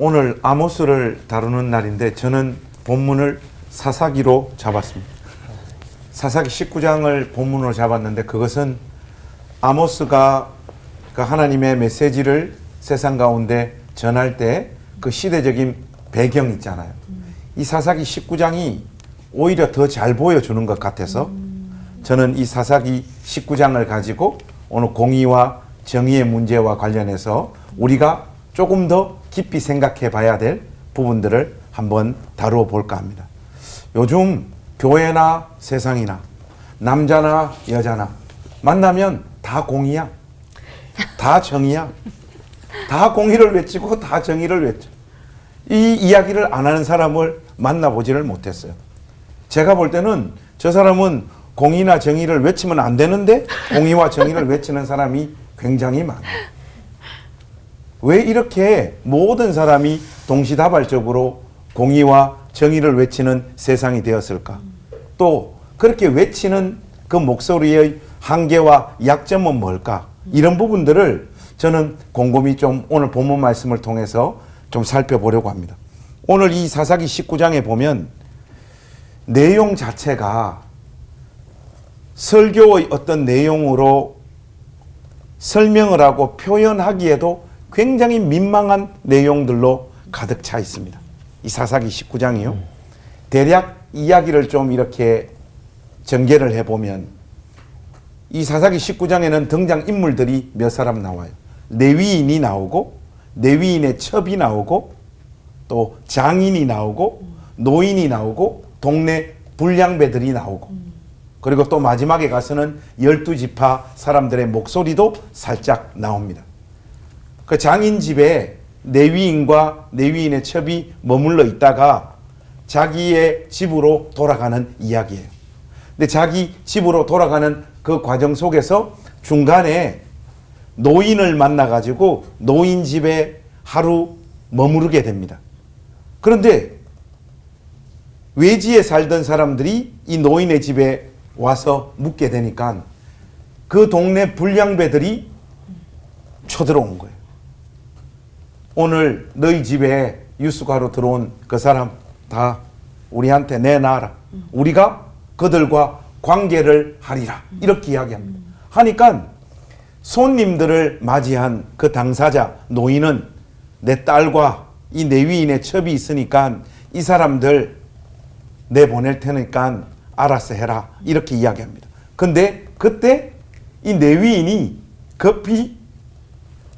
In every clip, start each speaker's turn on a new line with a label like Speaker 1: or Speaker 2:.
Speaker 1: 오늘 아모스를 다루는 날인데 저는 본문을 사사기로 잡았습니다. 사사기 19장을 본문으로 잡았는데 그것은 아모스가 그 하나님의 메시지를 세상 가운데 전할 때 그 시대적인 배경 있잖아요. 이 사사기 19장이 오히려 더 잘 보여주는 것 같아서 저는 이 사사기 19장을 가지고 오늘 공의와 정의의 문제와 관련해서 우리가 조금 더 깊이 생각해 봐야 될 부분들을 한번 다루어 볼까 합니다. 요즘 교회나 세상이나 남자나 여자나 만나면 다 공의야. 다 정의야. 다 공의를 외치고 다 정의를 외쳐. 이 이야기를 안 하는 사람을 만나보지를 못했어요. 제가 볼 때는 저 사람은 공의나 정의를 외치면 안 되는데 공의와 정의를 외치는 사람이 굉장히 많아요. 왜 이렇게 모든 사람이 동시다발적으로 공의와 정의를 외치는 세상이 되었을까? 또 그렇게 외치는 그 목소리의 한계와 약점은 뭘까? 이런 부분들을 저는 곰곰이 좀 오늘 본문 말씀을 통해서 좀 살펴보려고 합니다. 오늘 이 사사기 19장에 보면 내용 자체가 설교의 어떤 내용으로 설명을 하고 표현하기에도 굉장히 민망한 내용들로 가득 차 있습니다. 이 사사기 19장이요. 대략 이야기를 좀 이렇게 전개를 해보면 이 사사기 19장에는 등장인물들이 몇 사람 나와요. 레위인이 나오고 레위인의 첩이 나오고 또 장인이 나오고 노인이 나오고 동네 불량배들이 나오고 그리고 또 마지막에 가서는 12지파 사람들의 목소리도 살짝 나옵니다. 그 장인 집에 레위인과 레위인의 첩이 머물러 있다가 자기의 집으로 돌아가는 이야기예요. 근데 자기 집으로 돌아가는 그 과정 속에서 중간에 노인을 만나가지고 노인 집에 하루 머무르게 됩니다. 그런데 외지에 살던 사람들이 이 노인의 집에 와서 묵게 되니까 그 동네 불량배들이 쳐들어온 거예요. 오늘 너희 집에 유수가로 들어온 그 사람 다 우리한테 내놔라. 우리가 그들과 관계를 하리라. 이렇게 이야기합니다. 하니까 손님들을 맞이한 그 당사자 노인은 내 딸과 이 레위인의 첩이 있으니까 이 사람들 내보낼 테니까 알아서 해라. 이렇게 이야기합니다. 근데 그때 이 레위인이 급히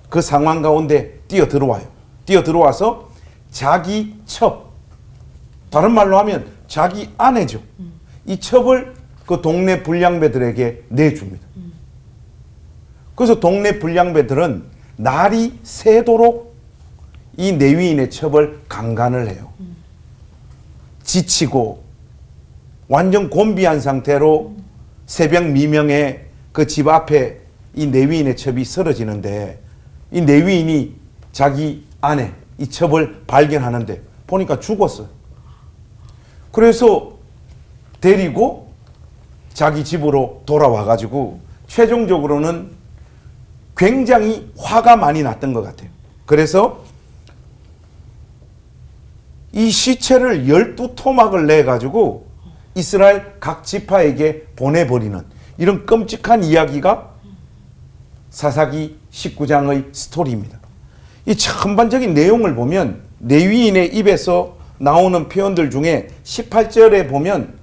Speaker 1: 그 상황 가운데 뛰어들어와요. 뛰어들어와서 자기 첩, 다른 말로 하면 자기 아내죠. 이 첩을 그 동네 불량배들에게 내줍니다. 그래서 동네 불량배들은 날이 새도록 이 레위인의 첩을 강간을 해요. 지치고 완전 곤비한 상태로 새벽 미명에 그 집 앞에 이 레위인의 첩이 쓰러지는데 이 레위인이 자기 아내 이 첩을 발견하는데 보니까 죽었어요. 그래서 데리고 자기 집으로 돌아와가지고 최종적으로는 굉장히 화가 많이 났던 것 같아요. 그래서 이 시체를 12토막을 내가지고 이스라엘 각 지파에게 보내버리는 이런 끔찍한 이야기가 사사기 19장의 스토리입니다. 이 전반적인 내용을 보면 레위인의 입에서 나오는 표현들 중에 18절에 보면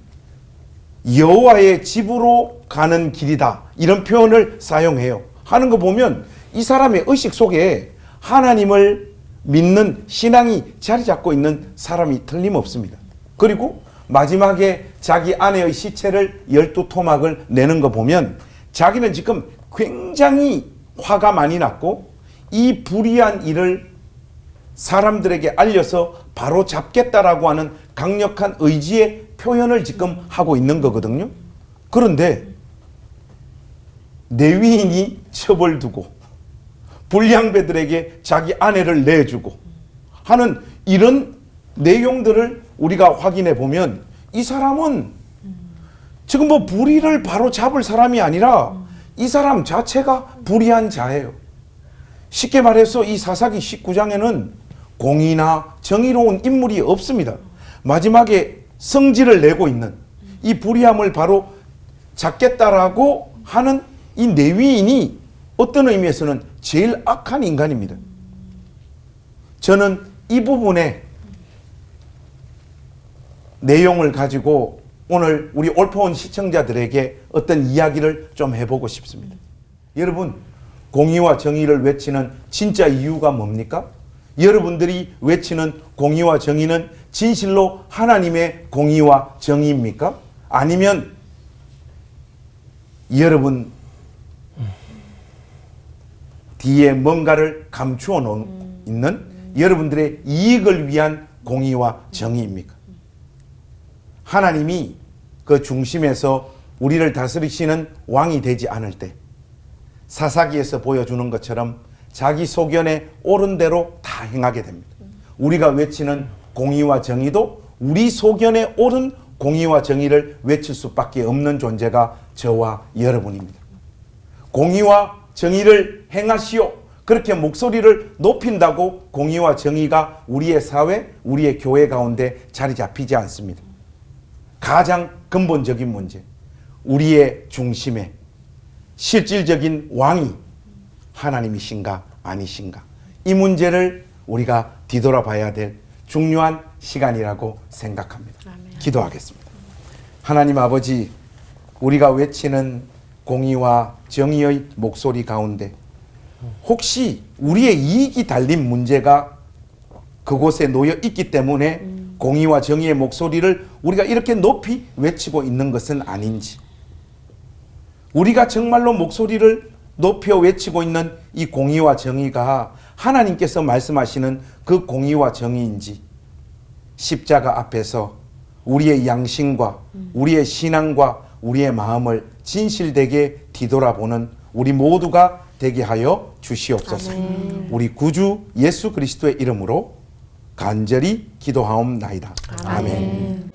Speaker 1: 여호와의 집으로 가는 길이다 이런 표현을 사용해요. 하는 거 보면 이 사람의 의식 속에 하나님을 믿는 신앙이 자리 잡고 있는 사람이 틀림없습니다. 그리고 마지막에 자기 아내의 시체를 12토막을 내는 거 보면 자기는 지금 굉장히 화가 많이 났고 이 불의한 일을 사람들에게 알려서 바로 잡겠다라고 하는 강력한 의지의 표현을 지금 하고 있는 거거든요. 그런데 레위인이 첩을 두고 불량배들에게 자기 아내를 내주고 하는 이런 내용들을 우리가 확인해 보면 이 사람은 지금 뭐 불의를 바로 잡을 사람이 아니라 이 사람 자체가 불의한 자예요. 쉽게 말해서 이 사사기 19장에는 공의나 정의로운 인물이 없습니다. 마지막에 성질을 내고 있는 이 불의함을 바로 잡겠다라고 하는 이 내위인이 어떤 의미에서는 제일 악한 인간입니다. 저는 이 부분의 내용을 가지고 오늘 우리 올포온 시청자들에게 어떤 이야기를 좀 해보고 싶습니다. 여러분, 공의와 정의를 외치는 진짜 이유가 뭡니까? 여러분들이 외치는 공의와 정의는 진실로 하나님의 공의와 정의입니까? 아니면 여러분 뒤에 뭔가를 감추어 있는 여러분들의 이익을 위한 공의와 정의입니까? 하나님이 그 중심에서 우리를 다스리시는 왕이 되지 않을 때 사사기에서 보여주는 것처럼 자기 소견에 옳은 대로 다 행하게 됩니다. 우리가 외치는 공의와 정의도 우리 소견에 옳은 공의와 정의를 외칠 수밖에 없는 존재가 저와 여러분입니다. 공의와 정의를 행하시오. 그렇게 목소리를 높인다고 공의와 정의가 우리의 사회, 우리의 교회 가운데 자리 잡히지 않습니다. 가장 근본적인 문제, 우리의 중심에 실질적인 왕이 하나님이신가 아니신가, 이 문제를 우리가 뒤돌아봐야 될 중요한 시간이라고 생각합니다. 아멘. 기도하겠습니다. 하나님 아버지, 우리가 외치는 공의와 정의의 목소리 가운데 혹시 우리의 이익이 달린 문제가 그곳에 놓여 있기 때문에 공의와 정의의 목소리를 우리가 이렇게 높이 외치고 있는 것은 아닌지, 우리가 정말로 목소리를 높여 외치고 있는 이 공의와 정의가 하나님께서 말씀하시는 그 공의와 정의인지, 십자가 앞에서 우리의 양심과 우리의 신앙과 우리의 마음을 진실되게 뒤돌아보는 우리 모두가 되게 하여 주시옵소서. 아멘. 우리 구주 예수 그리스도의 이름으로 간절히 기도하옵나이다. 아멘.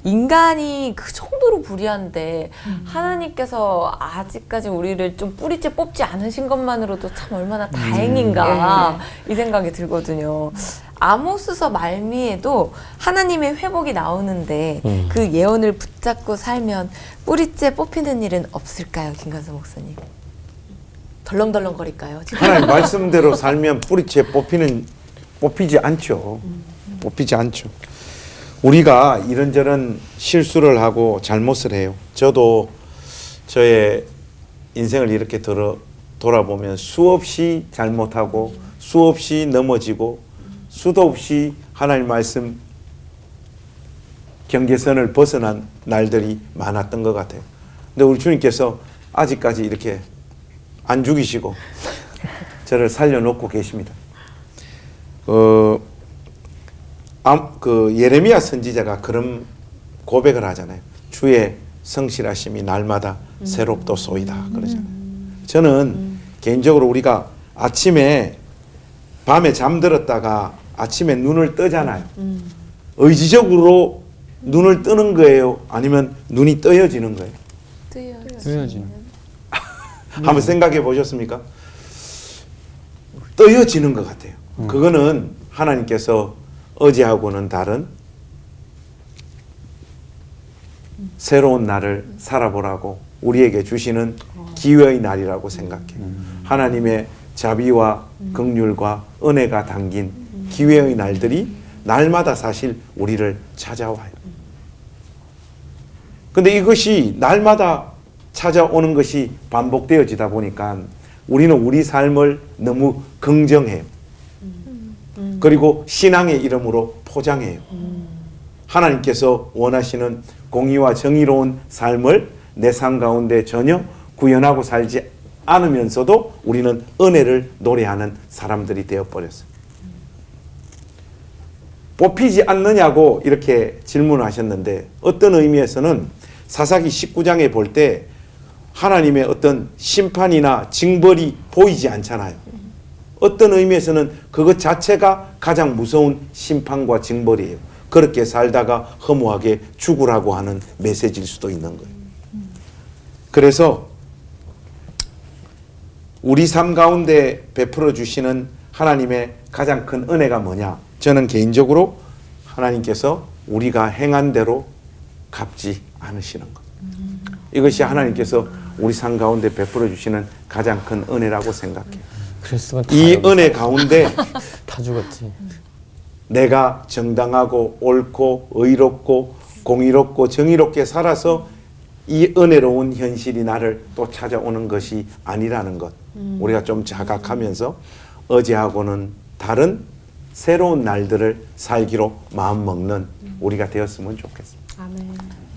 Speaker 2: 인간이 그 정도로 불의한데 하나님께서 아직까지 우리를 좀 뿌리째 뽑지 않으신 것만으로도 참 얼마나 다행인가 이 생각이 들거든요. 아모스서 말미에도 하나님의 회복이 나오는데 그 예언을 붙잡고 살면 뿌리째 뽑히는 일은 없을까요, 김관섭 목사님? 덜렁덜렁거릴까요?
Speaker 1: 하나님 말씀대로 살면 뿌리째 뽑히지 않죠. 뽑히지 않죠. 우리가 이런저런 실수를 하고 잘못을 해요. 저도 저의 인생을 이렇게 돌아보면 수없이 잘못하고 수없이 넘어지고 수도 없이 하나님 말씀 경계선을 벗어난 날들이 많았던 것 같아요. 근데 우리 주님께서 아직까지 이렇게 안 죽이시고 저를 살려놓고 계십니다. 예레미야 선지자가 그런 고백을 하잖아요. 주의 성실하심이 날마다 새롭도소이다 그러잖아요. 저는 개인적으로 우리가 밤에 잠들었다가 아침에 눈을 뜨잖아요. 의지적으로 눈을 뜨는 거예요? 아니면 눈이 떠여지는 거예요?
Speaker 3: 뜨여지는.
Speaker 1: 한번 생각해 보셨습니까? 떠여지는 것 같아요. 그거는 하나님께서 어제하고는 다른 새로운 날을 살아보라고 우리에게 주시는 기회의 날이라고 생각해요. 하나님의 자비와 긍휼과 은혜가 담긴 기회의 날들이 날마다 사실 우리를 찾아와요. 근데 이것이 날마다 찾아오는 것이 반복되어지다 보니까 우리는 우리 삶을 너무 긍정해요. 그리고 신앙의 이름으로 포장해요. 하나님께서 원하시는 공의와 정의로운 삶을 내 삶 가운데 전혀 구현하고 살지 않으면서도 우리는 은혜를 노래하는 사람들이 되어버렸어요. 뽑히지 않느냐고 이렇게 질문하셨는데 어떤 의미에서는 사사기 19장에 볼 때 하나님의 어떤 심판이나 징벌이 보이지 않잖아요. 어떤 의미에서는 그것 자체가 가장 무서운 심판과 징벌이에요. 그렇게 살다가 허무하게 죽으라고 하는 메시지일 수도 있는 거예요. 그래서 우리 삶 가운데 베풀어 주시는 하나님의 가장 큰 은혜가 뭐냐? 저는 개인적으로 하나님께서 우리가 행한 대로 갚지 않으시는 것. 이것이 하나님께서 우리 삶 가운데 베풀어 주시는 가장 큰 은혜라고 생각해요.
Speaker 3: 그랬으면
Speaker 1: 이 은혜 가운데
Speaker 3: 다 죽었지.
Speaker 1: 내가 정당하고 옳고 의롭고 공의롭고 정의롭게 살아서 이 은혜로운 현실이 나를 또 찾아오는 것이 아니라는 것. 우리가 좀 자각하면서 어제하고는 다른 새로운 날들을 살기로 마음먹는 우리가 되었으면 좋겠습니다.
Speaker 4: 아멘.